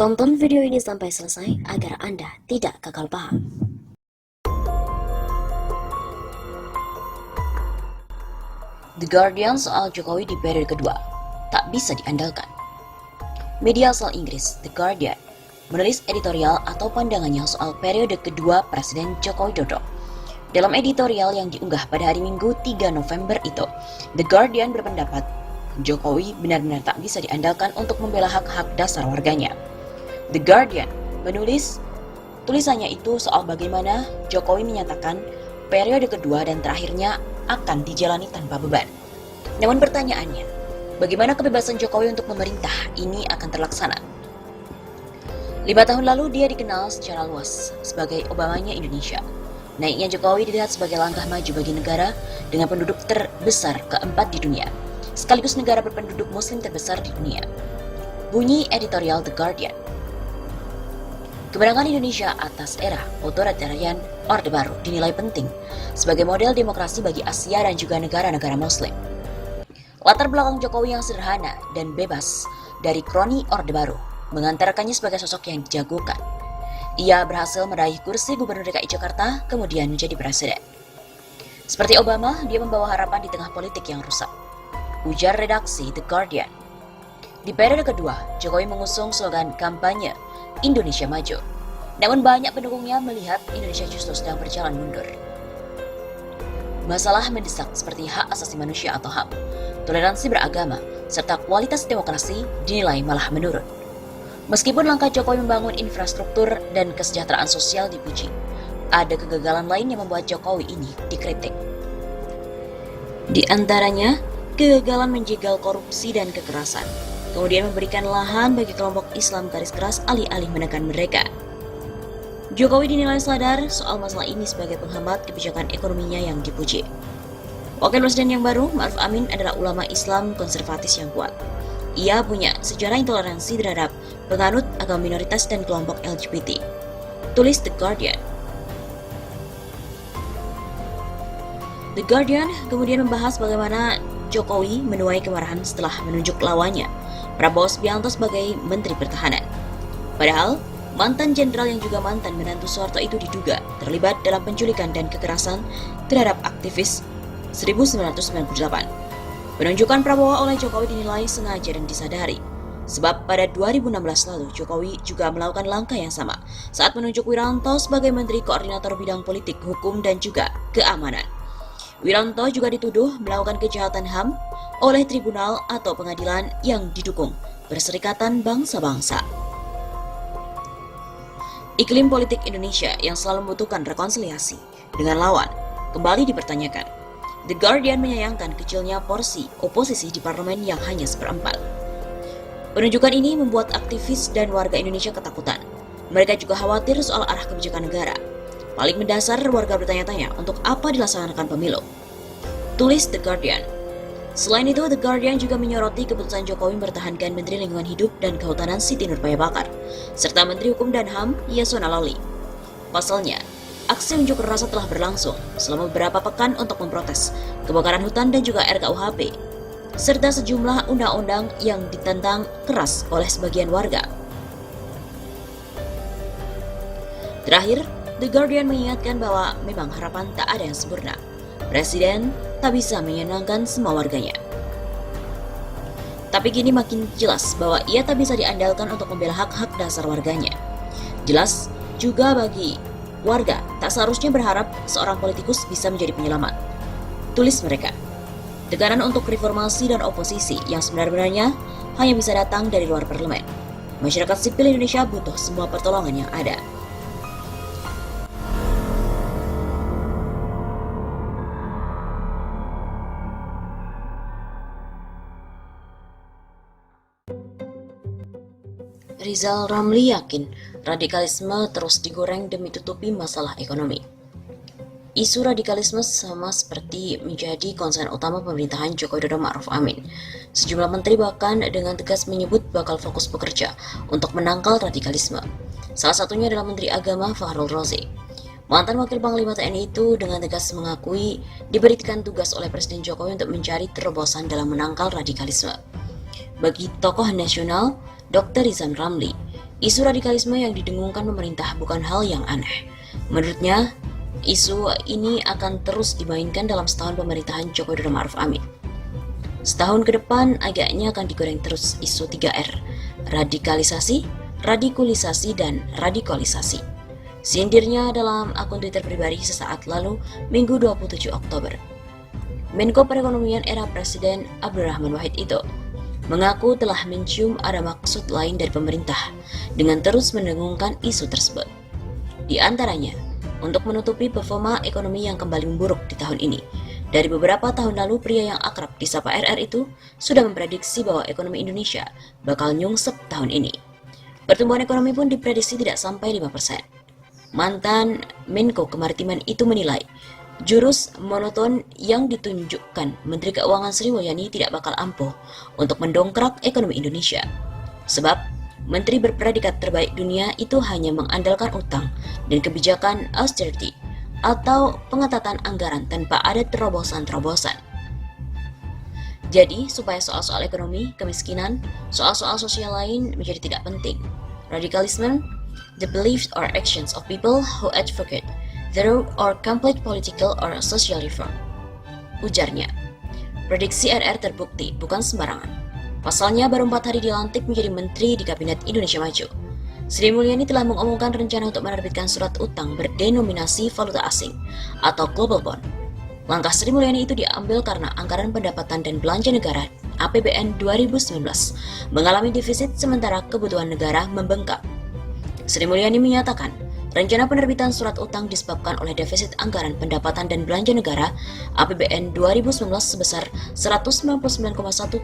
Tonton video ini sampai selesai agar Anda tidak gagal paham. The Guardian soal Jokowi di periode kedua tak bisa diandalkan. Media asal Inggris, The Guardian, menulis editorial atau pandangannya soal periode kedua Presiden Joko Widodo. Dalam editorial yang diunggah pada hari Minggu 3 November itu, The Guardian berpendapat Jokowi benar-benar tak bisa diandalkan untuk membela hak-hak dasar warganya. The Guardian menulis tulisannya itu soal bagaimana Jokowi menyatakan periode kedua dan terakhirnya akan dijalani tanpa beban. Namun pertanyaannya, bagaimana kebebasan Jokowi untuk memerintah ini akan terlaksana? 5 tahun lalu dia dikenal secara luas sebagai Obamanya Indonesia. Naiknya Jokowi dilihat sebagai langkah maju bagi negara dengan penduduk terbesar keempat di dunia, sekaligus negara berpenduduk muslim terbesar di dunia. Bunyi editorial The Guardian. Kemenangan Indonesia atas era otoritarian Orde Baru dinilai penting sebagai model demokrasi bagi Asia dan juga negara-negara muslim. Latar belakang Jokowi yang sederhana dan bebas dari kroni Orde Baru mengantarkannya sebagai sosok yang dijagokan. Ia berhasil meraih kursi Gubernur DKI Jakarta, kemudian menjadi presiden. Seperti Obama, dia membawa harapan di tengah politik yang rusak. Ujar redaksi The Guardian. Di periode kedua, Jokowi mengusung slogan kampanye Indonesia Maju. Namun banyak pendukungnya melihat Indonesia justru sedang berjalan mundur. Masalah mendesak seperti hak asasi manusia atau HAM, toleransi beragama, serta kualitas demokrasi dinilai malah menurun. Meskipun langkah Jokowi membangun infrastruktur dan kesejahteraan sosial dipuji, ada kegagalan lain yang membuat Jokowi ini dikritik. Di antaranya, kegagalan menjegal korupsi dan kekerasan, kemudian memberikan lahan bagi kelompok Islam garis keras alih-alih menekan mereka. Jokowi dinilai sadar soal masalah ini sebagai penghambat kebijakan ekonominya yang dipuji. Wakil Presiden yang baru, Ma'ruf Amin, adalah ulama Islam konservatis yang kuat. Ia punya sejarah intoleransi terhadap penganut agama minoritas dan kelompok LGBT. Tulis The Guardian. The Guardian kemudian membahas bagaimana Jokowi menuai kemarahan setelah menunjuk lawannya, Prabowo Subianto, sebagai Menteri Pertahanan. Padahal, mantan jenderal yang juga mantan menantu Soeharto itu diduga terlibat dalam penculikan dan kekerasan terhadap aktivis 1998. Penunjukan Prabowo oleh Jokowi dinilai sengaja dan disadari, sebab pada 2016 lalu Jokowi juga melakukan langkah yang sama saat menunjuk Wiranto sebagai Menteri Koordinator Bidang Politik, Hukum, dan juga Keamanan. Wiranto juga dituduh melakukan kejahatan HAM oleh tribunal atau pengadilan yang didukung Perserikatan Bangsa-Bangsa. Iklim politik Indonesia yang selalu membutuhkan rekonsiliasi dengan lawan kembali dipertanyakan. The Guardian menyayangkan kecilnya porsi oposisi di parlemen yang hanya seperempat. Penunjukan ini membuat aktivis dan warga Indonesia ketakutan. Mereka juga khawatir soal arah kebijakan negara. Paling mendasar, warga bertanya-tanya untuk apa dilaksanakan pemilu. Tulis The Guardian. Selain itu, The Guardian juga menyoroti keputusan Jokowi mempertahankan Menteri Lingkungan Hidup dan Kehutanan Siti Nurbaya Bakar, serta Menteri Hukum dan HAM Yasona Lawli. Pasalnya, aksi unjuk rasa telah berlangsung selama beberapa pekan untuk memprotes kebakaran hutan dan juga RKUHP, serta sejumlah undang-undang yang ditentang keras oleh sebagian warga. Terakhir, The Guardian mengingatkan bahwa memang harapan tak ada yang sempurna. Presiden tak bisa menyenangkan semua warganya. Tapi kini makin jelas bahwa ia tak bisa diandalkan untuk membela hak-hak dasar warganya. Jelas juga bagi warga tak seharusnya berharap seorang politikus bisa menjadi penyelamat. Tulis mereka. Tekanan untuk reformasi dan oposisi yang sebenarnya hanya bisa datang dari luar parlemen. Masyarakat sipil Indonesia butuh semua pertolongan yang ada. Rizal Ramli yakin radikalisme terus digoreng demi tutupi masalah ekonomi. Isu radikalisme sama seperti menjadi konsen utama pemerintahan Joko Widodo Ma'ruf Amin. Sejumlah menteri bahkan dengan tegas menyebut bakal fokus bekerja untuk menangkal radikalisme. Salah satunya adalah Menteri Agama Fahrul Razi. Mantan Wakil Panglima TNI itu dengan tegas mengakui diberikan tugas oleh Presiden Jokowi untuk mencari terobosan dalam menangkal radikalisme. Bagi tokoh nasional, Dr. Rizal Ramli, Isu radikalisme yang didengungkan pemerintah bukan hal yang aneh. Menurutnya, isu ini akan terus dimainkan dalam setahun pemerintahan Joko Widodo Ma'ruf Amin. Setahun ke depan agaknya akan digoreng terus isu 3R, radikalisasi, radikulisasi, dan radikalisasi. Sindirnya dalam akun Twitter pribadi sesaat lalu, Minggu 27 Oktober. Menko Perekonomian era Presiden Abdurrahman Wahid itu mengaku telah mencium ada maksud lain dari pemerintah dengan terus mendengungkan isu tersebut. Di antaranya, untuk menutupi performa ekonomi yang kembali memburuk di tahun ini. Dari beberapa tahun lalu, pria yang akrab disapa RR itu sudah memprediksi bahwa ekonomi Indonesia bakal nyungsep tahun ini. Pertumbuhan ekonomi pun diprediksi tidak sampai 5%. Mantan Menko Kemaritiman itu menilai jurus monoton yang ditunjukkan Menteri Keuangan Sri Mulyani tidak bakal ampuh untuk mendongkrak ekonomi Indonesia. Sebab, menteri berpredikat terbaik dunia itu hanya mengandalkan utang dan kebijakan austerity atau pengetatan anggaran tanpa ada terobosan-terobosan. Jadi, supaya soal-soal ekonomi, kemiskinan, soal-soal sosial lain menjadi tidak penting. Radikalisme, the beliefs or actions of people who advocate thorough or complete political or social reform. Ujarnya, prediksi RR terbukti bukan sembarangan. Pasalnya baru 4 hari dilantik menjadi menteri di Kabinet Indonesia Maju. Sri Mulyani telah mengumumkan rencana untuk menerbitkan surat utang berdenominasi valuta asing atau global bond. Langkah Sri Mulyani itu diambil karena anggaran pendapatan dan belanja negara APBN 2019 mengalami defisit sementara kebutuhan negara membengkak. Sri Mulyani menyatakan, rencana penerbitan surat utang disebabkan oleh defisit anggaran pendapatan dan belanja negara APBN 2019 sebesar 199,1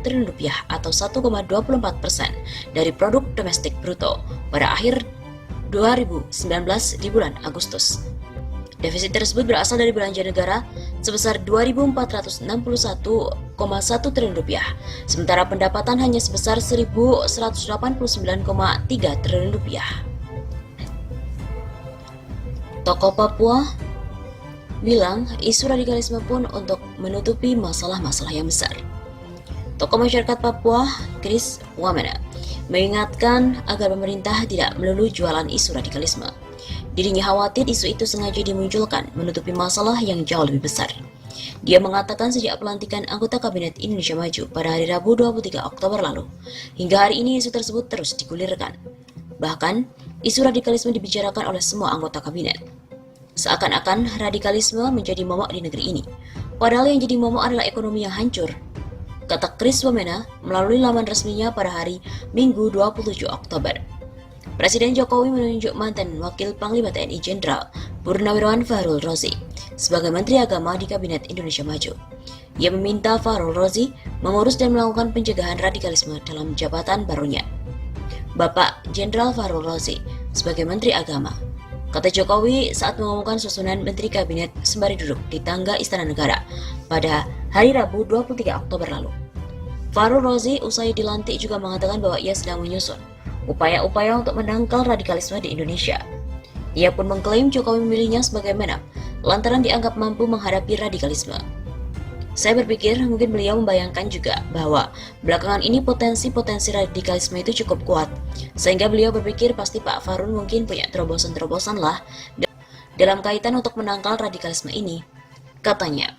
triliun rupiah atau 1,24% dari produk domestik bruto pada akhir 2019 di bulan Agustus. Defisit tersebut berasal dari belanja negara sebesar 2.461,1 triliun rupiah, sementara pendapatan hanya sebesar 1.189,3 triliun rupiah. Tokoh Papua bilang isu radikalisme pun untuk menutupi masalah-masalah yang besar. Tokoh masyarakat Papua, Chris Wamena, mengingatkan agar pemerintah tidak melulu jualan isu radikalisme. Dirinya khawatir isu itu sengaja dimunculkan menutupi masalah yang jauh lebih besar. Dia mengatakan sejak pelantikan anggota Kabinet Indonesia Maju pada hari Rabu 23 Oktober lalu, hingga hari ini isu tersebut terus digulirkan. Bahkan, isu radikalisme dibicarakan oleh semua anggota kabinet. Seakan-akan radikalisme menjadi momok di negeri ini, padahal yang jadi momok adalah ekonomi yang hancur. Kata Chris Wamena melalui laman resminya pada hari Minggu 27 Oktober. Presiden Jokowi menunjuk mantan Wakil Panglima TNI Jenderal Purnawirawan Fahrul Razi sebagai Menteri Agama di Kabinet Indonesia Maju. Ia meminta Fahrul Razi mengurus dan melakukan pencegahan radikalisme dalam jabatan barunya. Bapak Jenderal Fahrul Razi sebagai Menteri Agama, kata Jokowi saat mengumumkan susunan Menteri Kabinet sembari duduk di tangga Istana Negara pada hari Rabu 23 Oktober lalu. Fahrul Razi usai dilantik juga mengatakan bahwa ia sedang menyusun upaya-upaya untuk menangkal radikalisme di Indonesia. Ia pun mengklaim Jokowi memilihnya sebagai Menak lantaran dianggap mampu menghadapi radikalisme. Saya berpikir mungkin beliau membayangkan juga bahwa belakangan ini potensi-potensi radikalisme itu cukup kuat, sehingga beliau berpikir pasti Pak Fahrul mungkin punya terobosan-terobosan lah dalam kaitan untuk menangkal radikalisme ini, katanya.